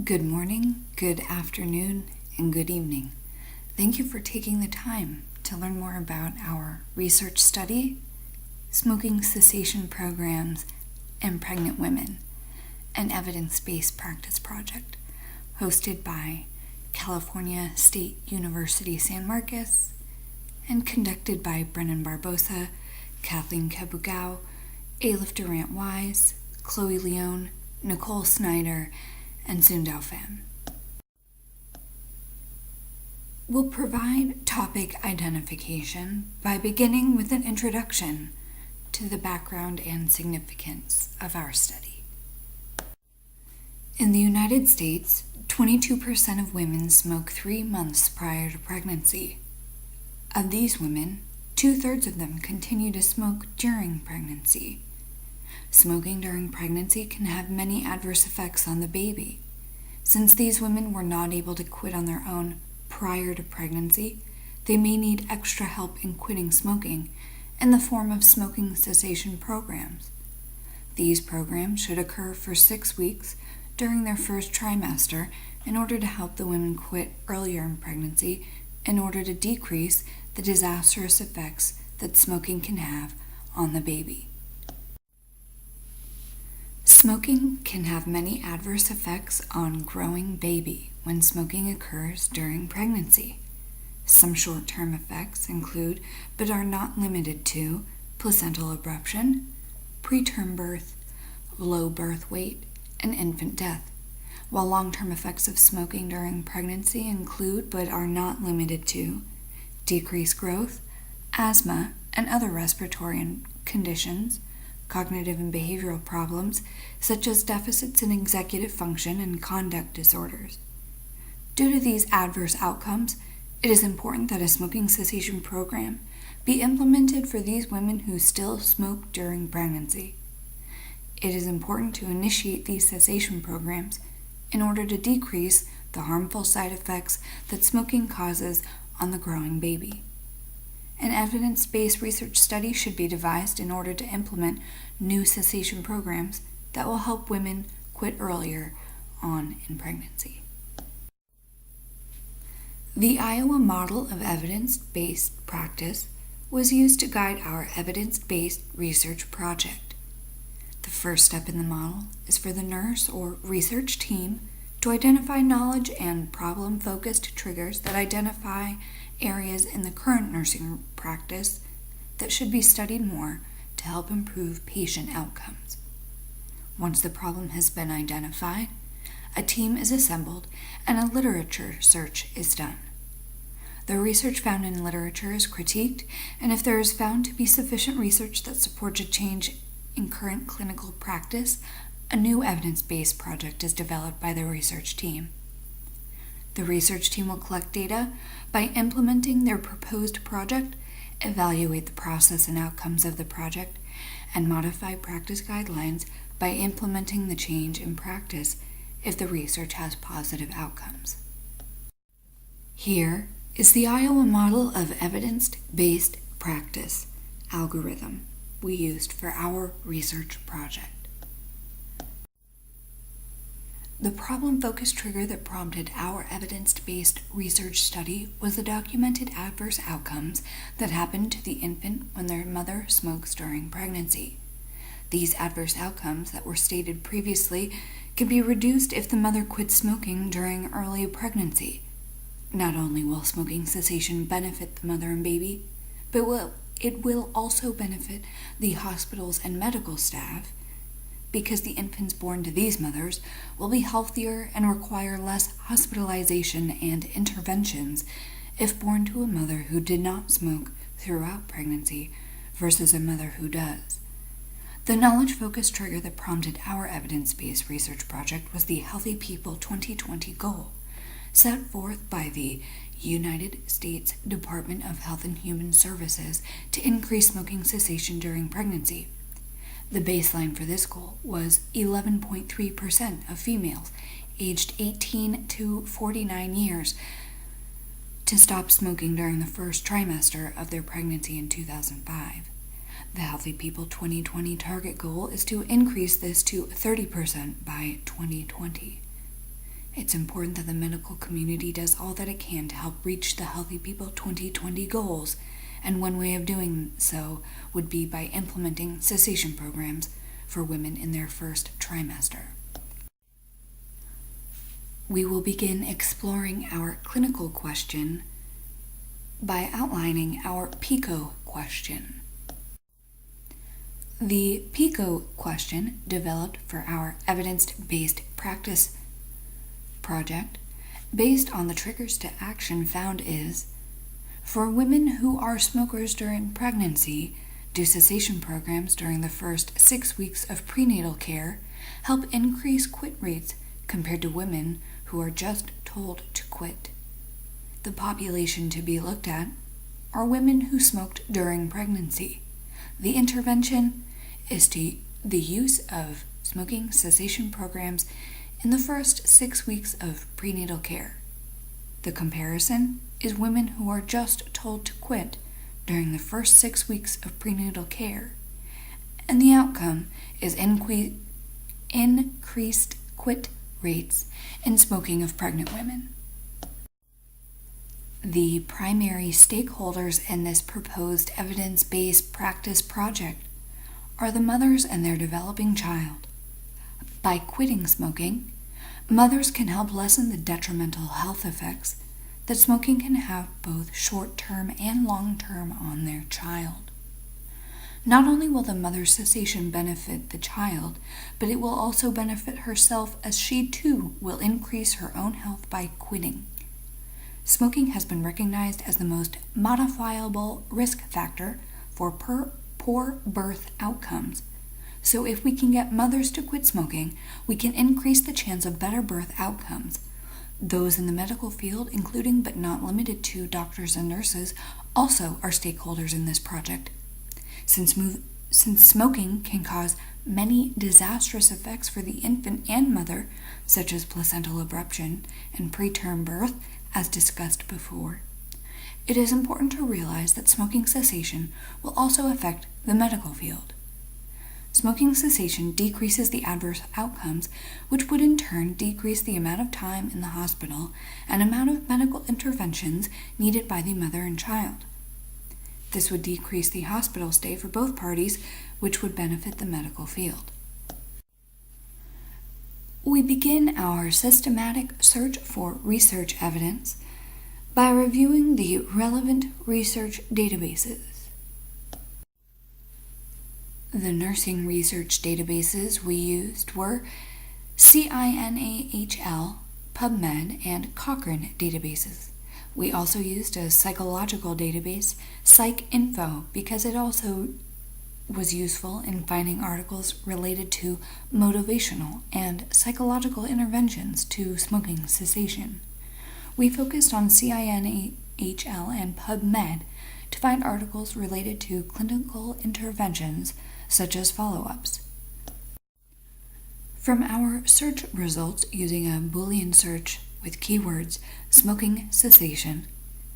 Good morning, good afternoon, and good evening. Thank you for taking the time to learn more about our research study, smoking cessation programs, and pregnant women, an evidence-based practice project hosted by California State University San Marcos and conducted by Brennan Barbosa, Kathleen Kabugao, Alif Durant-Wise, Chloe Leone, Nicole Snyder, and Sundao Pham. We'll provide topic identification by beginning with an introduction to the background and significance of our study. In the United States, 22% of women smoke 3 months prior to pregnancy. Of these women, 2/3 of them continue to smoke during pregnancy. Smoking during pregnancy can have many adverse effects on the baby. Since these women were not able to quit on their own prior to pregnancy, they may need extra help in quitting smoking in the form of smoking cessation programs. These programs should occur for 6 weeks during their first trimester in order to help the women quit earlier in pregnancy in order to decrease the disastrous effects that smoking can have on the baby. Smoking can have many adverse effects on growing baby when smoking occurs during pregnancy. Some short-term effects include, but are not limited to, placental abruption, preterm birth, low birth weight, and infant death, while long-term effects of smoking during pregnancy include, but are not limited to, decreased growth, asthma, and other respiratory conditions, cognitive and behavioral problems, such as deficits in executive function and conduct disorders. Due to these adverse outcomes, it is important that a smoking cessation program be implemented for these women who still smoke during pregnancy. It is important to initiate these cessation programs in order to decrease the harmful side effects that smoking causes on the growing baby. An evidence-based research study should be devised in order to implement new cessation programs that will help women quit earlier on in pregnancy. The Iowa model of evidence-based practice was used to guide our evidence-based research project. The first step in the model is for the nurse or research team to identify knowledge and problem-focused triggers that identify areas in the current nursing practice that should be studied more to help improve patient outcomes. Once the problem has been identified, a team is assembled and a literature search is done. The research found in literature is critiqued, and if there is found to be sufficient research that supports a change in current clinical practice, a new evidence-based project is developed by the research team. The research team will collect data by implementing their proposed project, evaluate the process and outcomes of the project, and modify practice guidelines by implementing the change in practice if the research has positive outcomes. Here is the Iowa model of evidence-based practice algorithm we used for our research project. The problem-focused trigger that prompted our evidence-based research study was the documented adverse outcomes that happen to the infant when their mother smokes during pregnancy. These adverse outcomes that were stated previously can be reduced if the mother quits smoking during early pregnancy. Not only will smoking cessation benefit the mother and baby, but it will also benefit the hospitals and medical staff, because the infants born to these mothers will be healthier and require less hospitalization and interventions if born to a mother who did not smoke throughout pregnancy versus a mother who does. The knowledge-focused trigger that prompted our evidence-based research project was the Healthy People 2020 goal, set forth by the United States Department of Health and Human Services to increase smoking cessation during pregnancy. The baseline for this goal was 11.3% of females aged 18 to 49 years to stop smoking during the first trimester of their pregnancy in 2005. The Healthy People 2020 target goal is to increase this to 30% by 2020. It's important that the medical community does all that it can to help reach the Healthy People 2020 goals, and one way of doing so would be by implementing cessation programs for women in their first trimester. We will begin exploring our clinical question by outlining our PICO question. The PICO question, developed for our evidence-based practice project, based on the triggers to action found, is: for women who are smokers during pregnancy, do cessation programs during the first 6 weeks of prenatal care help increase quit rates compared to women who are just told to quit? The population to be looked at are women who smoked during pregnancy. The intervention is the use of smoking cessation programs in the first 6 weeks of prenatal care. The comparison is women who are just told to quit during the first 6 weeks of prenatal care, and the outcome is increased quit rates in smoking of pregnant women. The primary stakeholders in this proposed evidence-based practice project are the mothers and their developing child. By quitting smoking, mothers can help lessen the detrimental health effects that smoking can have both short-term and long-term on their child. Not only will the mother's cessation benefit the child, but it will also benefit herself, as she too will increase her own health by quitting. Smoking has been recognized as the most modifiable risk factor for poor birth outcomes. So if we can get mothers to quit smoking, we can increase the chance of better birth outcomes. Those in the medical field, including but not limited to doctors and nurses, also are stakeholders in this project. Since smoking can cause many disastrous effects for the infant and mother, such as placental abruption and preterm birth, as discussed before, it is important to realize that smoking cessation will also affect the medical field. Smoking cessation decreases the adverse outcomes, which would in turn decrease the amount of time in the hospital and amount of medical interventions needed by the mother and child. This would decrease the hospital stay for both parties, which would benefit the medical field. We begin our systematic search for research evidence by reviewing the relevant research databases. The nursing research databases we used were CINAHL, PubMed, and Cochrane databases. We also used a psychological database, PsycInfo, because it also was useful in finding articles related to motivational and psychological interventions to smoking cessation. We focused on CINAHL and PubMed to find articles related to clinical interventions such as follow-ups. From our search results using a Boolean search with keywords smoking cessation,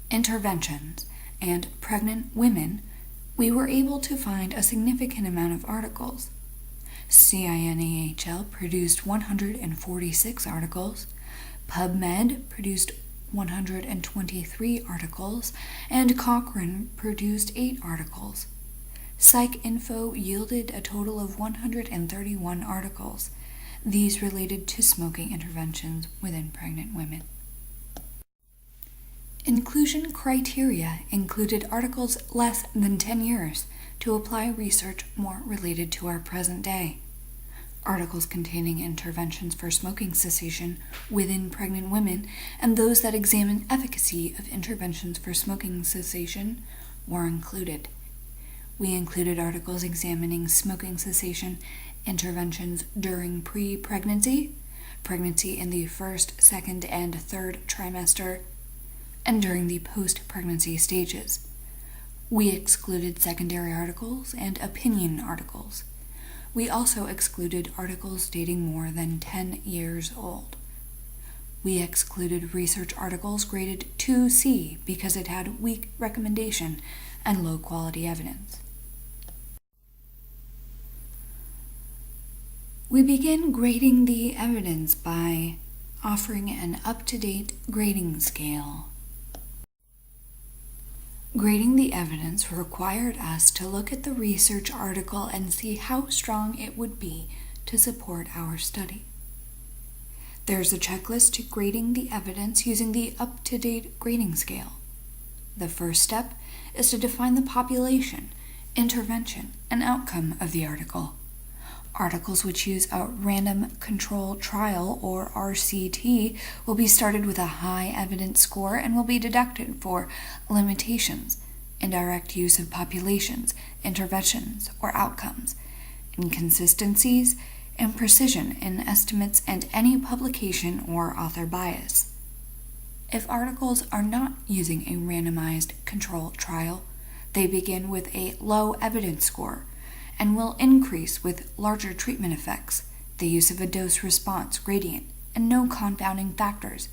interventions, and pregnant women, we were able to find a significant amount of articles. CINAHL produced 146 articles, PubMed produced 123 articles, and Cochrane produced 8 articles. PsycInfo yielded a total of 131 articles. These related to smoking interventions within pregnant women. Inclusion criteria included articles less than 10 years to apply research more related to our present day. Articles containing interventions for smoking cessation within pregnant women and those that examine efficacy of interventions for smoking cessation were included. We included articles examining smoking cessation interventions during pre-pregnancy, pregnancy in the first, second, and third trimester, and during the post-pregnancy stages. We excluded secondary articles and opinion articles. We also excluded articles dating more than 10 years old. We excluded research articles graded 2C because it had weak recommendation and low quality evidence. We begin grading the evidence by offering an up-to-date grading scale. Grading the evidence required us to look at the research article and see how strong it would be to support our study. There's a checklist to grading the evidence using the up-to-date grading scale. The first step is to define the population, intervention, and outcome of the article. Articles which use a random control trial, or RCT, will be started with a high evidence score and will be deducted for limitations, indirect use of populations, interventions, or outcomes, inconsistencies, and precision in estimates, and any publication or author bias. If articles are not using a randomized control trial, they begin with a low evidence score and will increase with larger treatment effects, the use of a dose-response gradient, and no confounding factors.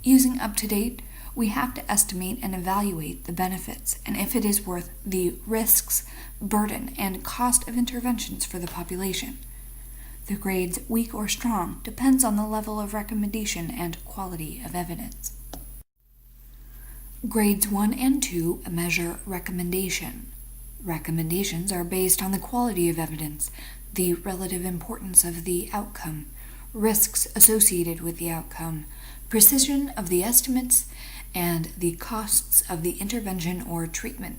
Using up-to-date, we have to estimate and evaluate the benefits and if it is worth the risks, burden, and cost of interventions for the population. The grades weak or strong depends on the level of recommendation and quality of evidence. Grades 1 and 2 measure recommendation. Recommendations are based on the quality of evidence, the relative importance of the outcome, risks associated with the outcome, precision of the estimates, and the costs of the intervention or treatment.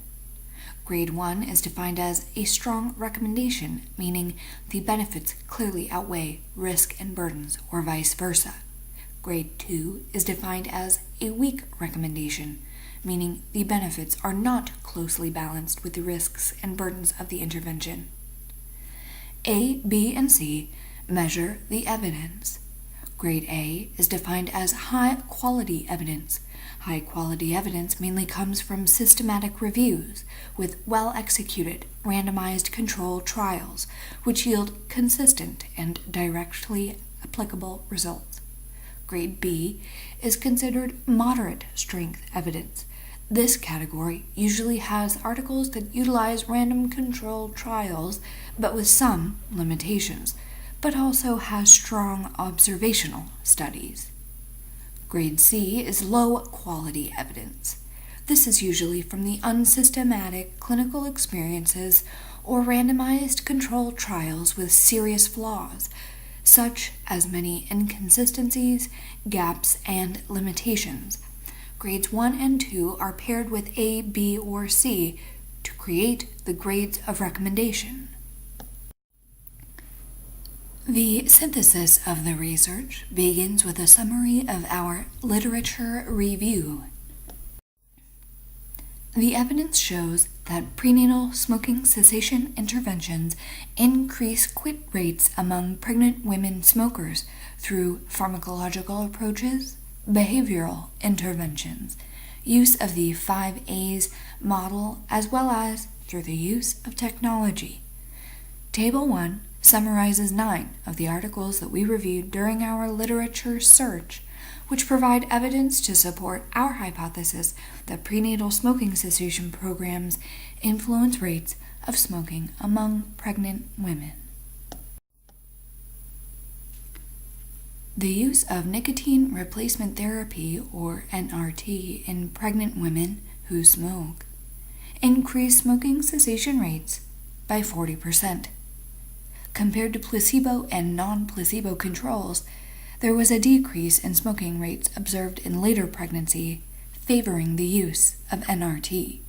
Grade 1 is defined as a strong recommendation, meaning the benefits clearly outweigh risk and burdens, or vice versa. Grade 2 is defined as a weak recommendation, meaning the benefits are not closely balanced with the risks and burdens of the intervention. A, B, and C measure the evidence. Grade A is defined as high-quality evidence. High-quality evidence mainly comes from systematic reviews with well-executed, randomized control trials, which yield consistent and directly applicable results. Grade B is considered moderate-strength evidence. This category usually has articles that utilize random control trials, but with some limitations, but also has strong observational studies. Grade C is low-quality evidence. This is usually from the unsystematic clinical experiences or randomized controlled trials with serious flaws, such as many inconsistencies, gaps, and limitations. Grades 1 and 2 are paired with A, B, or C to create the grades of recommendation. The synthesis of the research begins with a summary of our literature review. The evidence shows that prenatal smoking cessation interventions increase quit rates among pregnant women smokers through pharmacological approaches, behavioral interventions, use of the 5 A's model, as well as through the use of technology. Table 1 summarizes 9 of the articles that we reviewed during our literature search, which provide evidence to support our hypothesis that prenatal smoking cessation programs influence rates of smoking among pregnant women. The use of nicotine replacement therapy, or NRT, in pregnant women who smoke increased smoking cessation rates by 40%. Compared to placebo and non-placebo controls, there was a decrease in smoking rates observed in later pregnancy, favoring the use of NRT.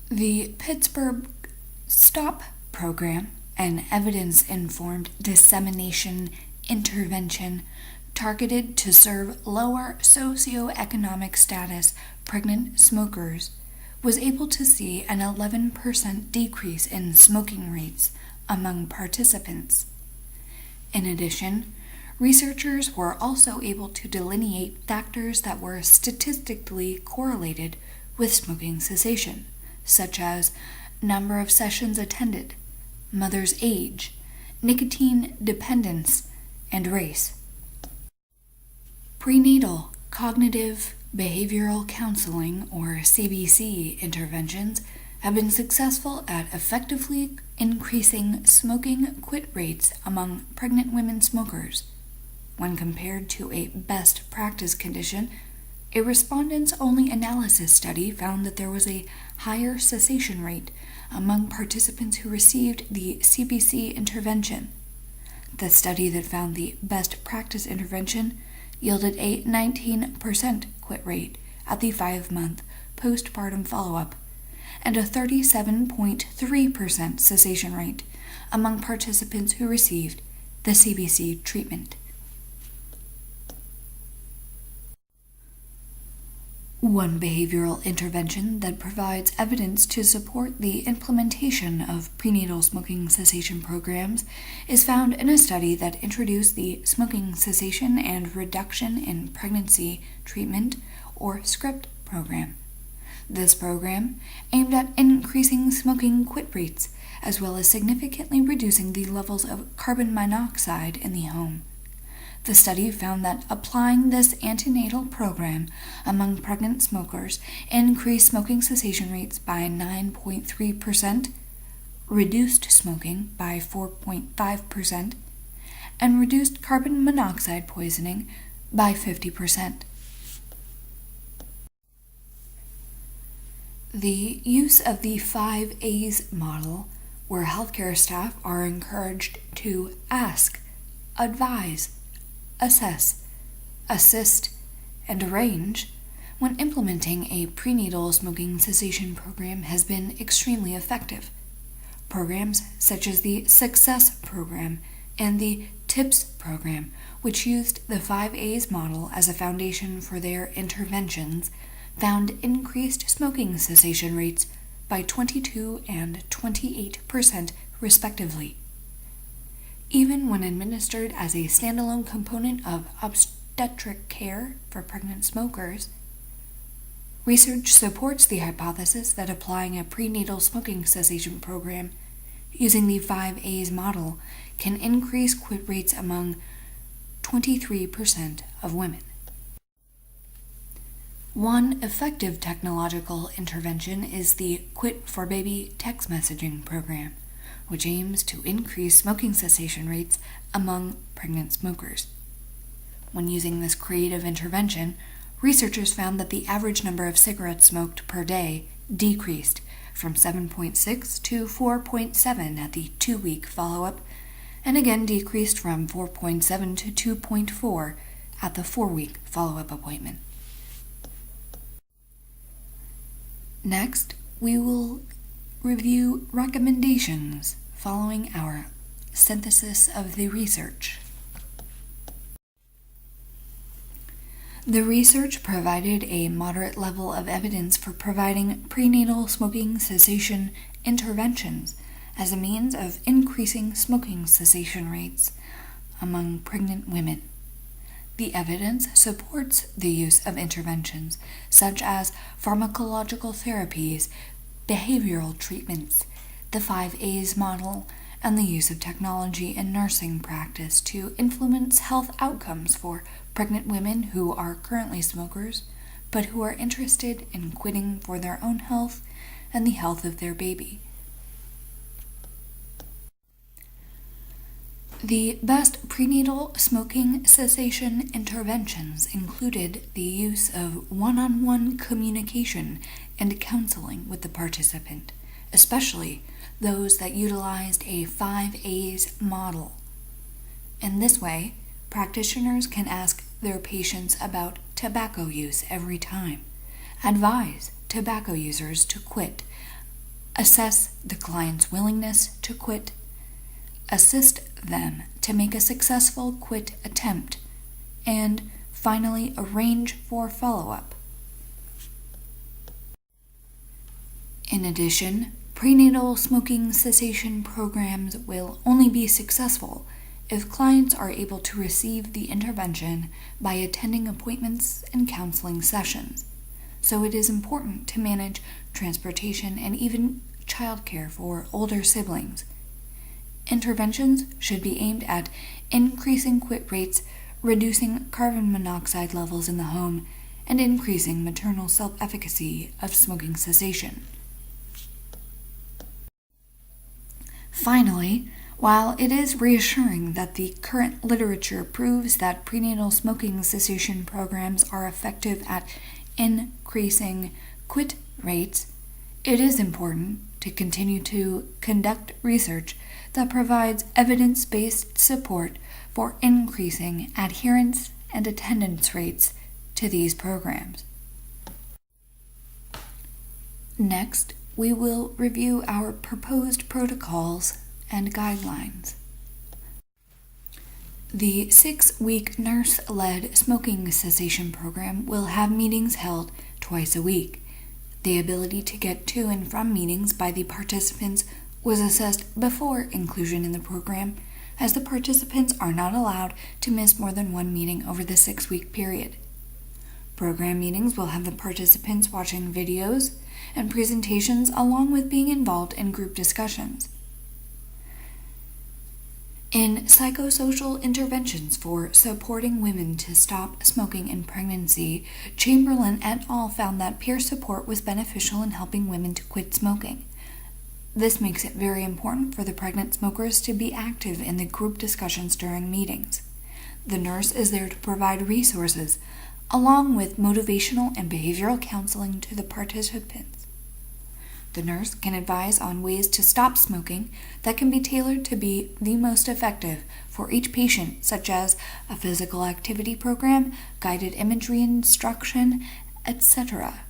The Pittsburgh STOP program, an evidence-informed dissemination intervention targeted to serve lower socioeconomic status pregnant smokers, was able to see an 11% decrease in smoking rates among participants. In addition, researchers were also able to delineate factors that were statistically correlated with smoking cessation, such as number of sessions attended, mother's age, nicotine dependence, and race. Prenatal cognitive behavioral counseling, or CBC, interventions have been successful at effectively increasing smoking quit rates among pregnant women smokers. When compared to a best practice condition, a respondents-only analysis study found that there was a higher cessation rate among participants who received the CBC intervention. The study that found the best practice intervention yielded a 19% quit rate at the 5-month postpartum follow-up and a 37.3% cessation rate among participants who received the CBC treatment. One behavioral intervention that provides evidence to support the implementation of prenatal smoking cessation programs is found in a study that introduced the Smoking Cessation and Reduction in Pregnancy Treatment, or SCRIPT program. This program aimed at increasing smoking quit rates, as well as significantly reducing the levels of carbon monoxide in the home. The study found that applying this antenatal program among pregnant smokers increased smoking cessation rates by 9.3%, reduced smoking by 4.5%, and reduced carbon monoxide poisoning by 50%. The use of the 5 A's model, where healthcare staff are encouraged to ask, advise, assess, assist, and arrange when implementing a prenatal smoking cessation program, has been extremely effective. Programs such as the Success program and the TIPS program, which used the 5 A's model as a foundation for their interventions, found increased smoking cessation rates by 22 and 28% respectively. Even when administered as a standalone component of obstetric care for pregnant smokers, research supports the hypothesis that applying a prenatal smoking cessation program using the 5 A's model can increase quit rates among 23% of women. One effective technological intervention is the Quit for Baby text messaging program, which aims to increase smoking cessation rates among pregnant smokers. When using this creative intervention, researchers found that the average number of cigarettes smoked per day decreased from 7.6 to 4.7 at the 2-week follow-up, and again decreased from 4.7 to 2.4 at the 4-week follow-up appointment. Next, we will review recommendations following our synthesis of the research. The research provided a moderate level of evidence for providing prenatal smoking cessation interventions as a means of increasing smoking cessation rates among pregnant women. The evidence supports the use of interventions such as pharmacological therapies, behavioral treatments, the 5 A's model, and the use of technology in nursing practice to influence health outcomes for pregnant women who are currently smokers, but who are interested in quitting for their own health and the health of their baby. The best prenatal smoking cessation interventions included the use of one-on-one communication and counseling with the participant, especially those that utilized a 5 A's model. In this way, practitioners can ask their patients about tobacco use every time, advise tobacco users to quit, assess the client's willingness to quit, assist them to make a successful quit attempt, and finally arrange for follow-up. In addition, prenatal smoking cessation programs will only be successful if clients are able to receive the intervention by attending appointments and counseling sessions. So it is important to manage transportation and even childcare for older siblings. Interventions should be aimed at increasing quit rates, reducing carbon monoxide levels in the home, and increasing maternal self-efficacy of smoking cessation. Finally, while it is reassuring that the current literature proves that prenatal smoking cessation programs are effective at increasing quit rates, it is important to continue to conduct research that provides evidence-based support for increasing adherence and attendance rates to these programs. Next, we will review our proposed protocols and guidelines. The 6-week nurse-led smoking cessation program will have meetings held twice a week. The ability to get to and from meetings by the participants was assessed before inclusion in the program, as the participants are not allowed to miss more than one meeting over the 6-week period. Program meetings will have the participants watching videos and presentations along with being involved in group discussions. In psychosocial interventions for supporting women to stop smoking in pregnancy, Chamberlain et al. Found that peer support was beneficial in helping women to quit smoking. This makes it very important for the pregnant smokers to be active in the group discussions during meetings. The nurse is there to provide resources, along with motivational and behavioral counseling to the participants. The nurse can advise on ways to stop smoking that can be tailored to be the most effective for each patient, such as a physical activity program, guided imagery instruction, etc.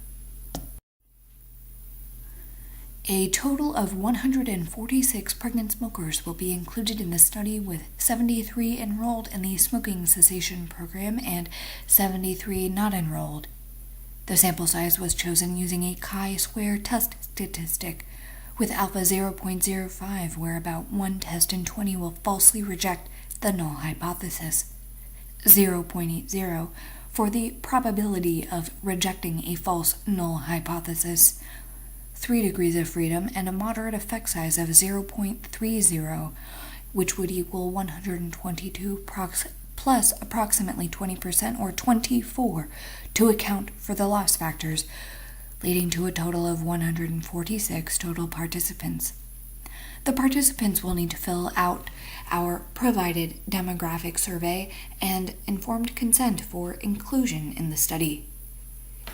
A total of 146 pregnant smokers will be included in the study, with 73 enrolled in the smoking cessation program and 73 not enrolled. The sample size was chosen using a chi-square test statistic, with alpha 0.05, where about 1 test in 20 will falsely reject the null hypothesis, 0.80 for the probability of rejecting a false null hypothesis, 3 degrees of freedom, and a moderate effect size of 0.30, which would equal 122 plus approximately 20% or 24 to account for the loss factors, leading to a total of 146 total participants. The participants will need to fill out our provided demographic survey and informed consent for inclusion in the study.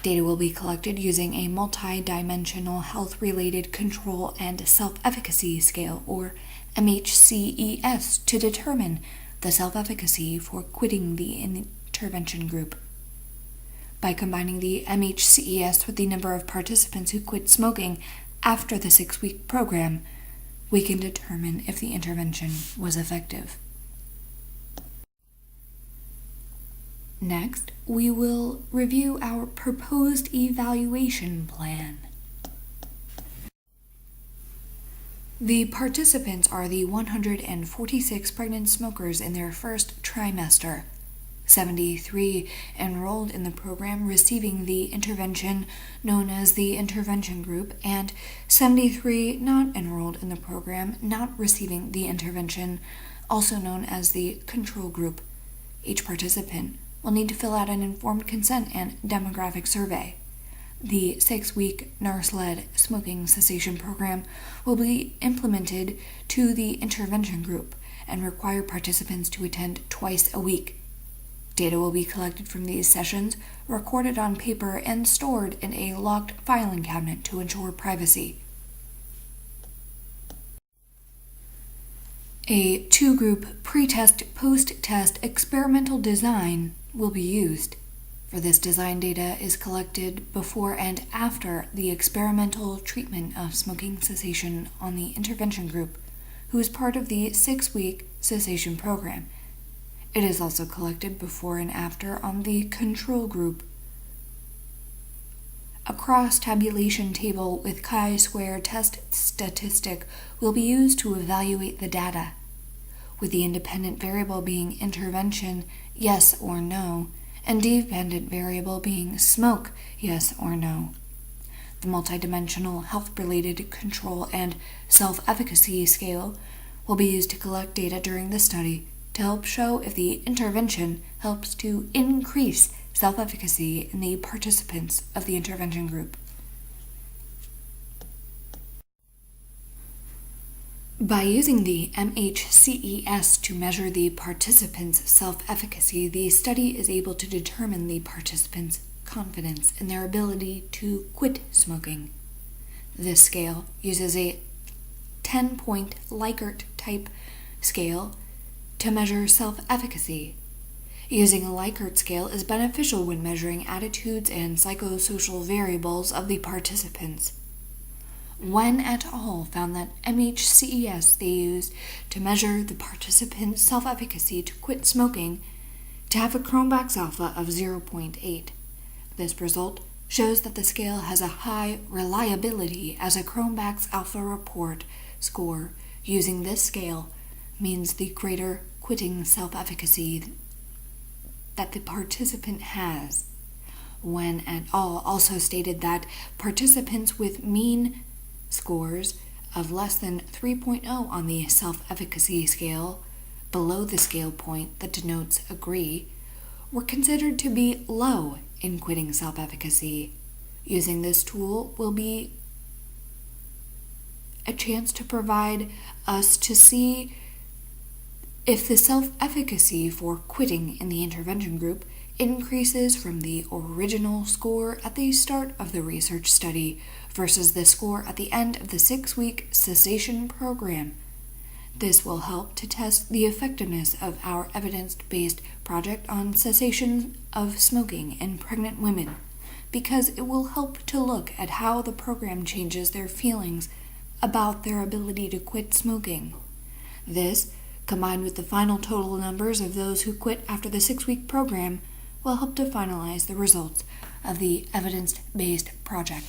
Data will be collected using a multi-dimensional health-related control and self-efficacy scale, or MHCES, to determine the self-efficacy for quitting the intervention group. By combining the MHCES with the number of participants who quit smoking after the 6-week program, we can determine if the intervention was effective. Next, we will review our proposed evaluation plan. The participants are the 146 pregnant smokers in their first trimester, 73 enrolled in the program receiving the intervention known as the intervention group, and 73 not enrolled in the program not receiving the intervention, also known as the control group. Each participant will need to fill out an informed consent and demographic survey. The 6-week nurse-led smoking cessation program will be implemented to the intervention group and require participants to attend twice a week. Data will be collected from these sessions, recorded on paper, and stored in a locked filing cabinet to ensure privacy. A 2-group pre-test, post-test experimental design will be used. For this, design data is collected before and after the experimental treatment of smoking cessation on the intervention group, who is part of the 6-week cessation program. It is also collected before and after on the control group. A cross-tabulation table with chi-square test statistic will be used to evaluate the data, with the independent variable being intervention, yes or no, and dependent variable being smoke, yes or no. The multidimensional health-related control and self-efficacy scale will be used to collect data during the study to help show if the intervention helps to increase self-efficacy in the participants of the intervention group. By using the MHCES to measure the participants' self-efficacy, the study is able to determine the participants' confidence in their ability to quit smoking. This scale uses a 10-point Likert type scale to measure self-efficacy. Using a Likert scale is beneficial when measuring attitudes and psychosocial variables of the participants. Wen et al. Found that MHCES they used to measure the participants' self-efficacy to quit smoking to have a Cronbach's alpha of 0.8. This result shows that the scale has a high reliability as a Cronbach's alpha report score. Using this scale means the greater quitting self-efficacy that the participant has. Wen et al. Also stated that participants with mean scores of less than 3.0 on the self-efficacy scale, below the scale point that denotes agree, were considered to be low in quitting self-efficacy. Using this tool will be a chance to provide us to see if the self-efficacy for quitting in the intervention group increases from the original score at the start of the research study versus the score at the end of the 6-week cessation program. This will help to test the effectiveness of our evidence-based project on cessation of smoking in pregnant women, because it will help to look at how the program changes their feelings about their ability to quit smoking. This, combined with the final total numbers of those who quit after the 6-week program, will help to finalize the results of the evidence-based project.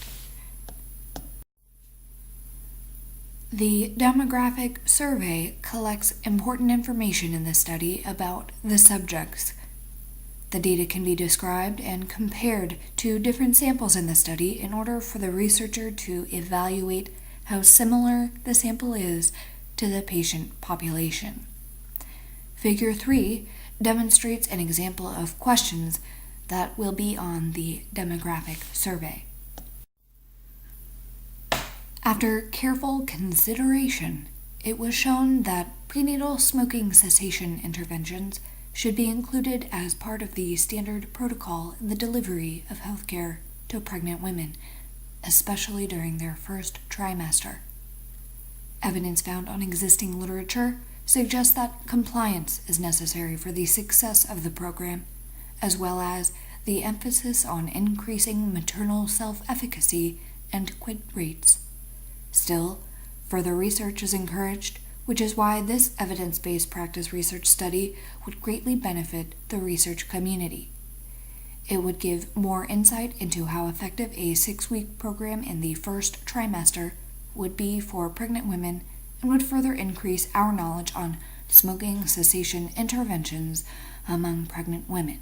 The demographic survey collects important information in the study about the subjects. The data can be described and compared to different samples in the study in order for the researcher to evaluate how similar the sample is to the patient population. Figure 3 demonstrates an example of questions that will be on the demographic survey. After careful consideration, it was shown that prenatal smoking cessation interventions should be included as part of the standard protocol in the delivery of healthcare to pregnant women, especially during their first trimester. Evidence found on existing literature suggests that compliance is necessary for the success of the program, as well as the emphasis on increasing maternal self-efficacy and quit rates. Still, further research is encouraged, which is why this evidence-based practice research study would greatly benefit the research community. It would give more insight into how effective a 6-week program in the first trimester would be for pregnant women and would further increase our knowledge on smoking cessation interventions among pregnant women.